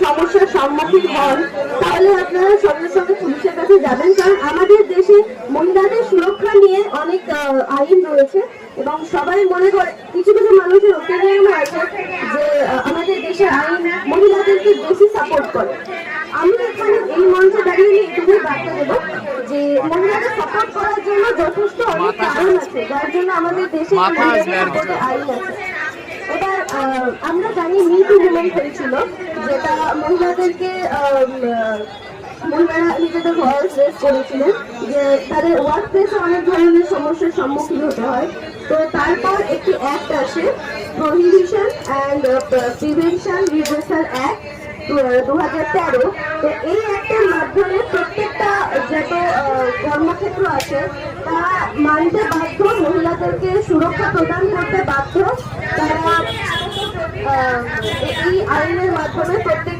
সমস্যার সম্মুখীন হন তাহলে আপনারা সঙ্গে সঙ্গে পুলিশের কাছে যাবেন, কারণ আমাদের দেশে মহিলাদের সুরক্ষা নিয়ে অনেক আইন রয়েছে এবং সবাই মনে করে, কিছু কিছু মানুষের ওপিনিয়নও আছে যে আমাদের দেশের আইন মহিলাদেরকে বেশি সাপোর্ট করে। আমি এখানে এই মঞ্চে দাঁড়িয়ে এটুকুই বার্তা দেবো যে মহিলাদের সাপোর্ট করার জন্য যথেষ্ট অনেক কারণ আছে যার জন্য আমাদের দেশে আইন আছে। এবার আমরা জানি মিটু মুভমেন্ট হয়েছিল, যেটা মহিলাদেরকে মহিলারা নিজেদের ভয়েস রেজ করেছিলেন যে তাদের ওয়ার্ক প্লেসে অনেক ধরনের সমস্যার সম্মুখীন হতে হয়। তো তারপর একটি অ্যাক্ট আসে, prohibition and prevention reversal act 2013। তো এই অ্যাক্টের মাধ্যমে প্রত্যেকটা যত কর্মক্ষেত্র আছে তারা মানতে বাধ্য, মহিলাদেরকে সুরক্ষা প্রদান করতে বাধ্য। তারা এই আইনের মাধ্যমে প্রত্যেক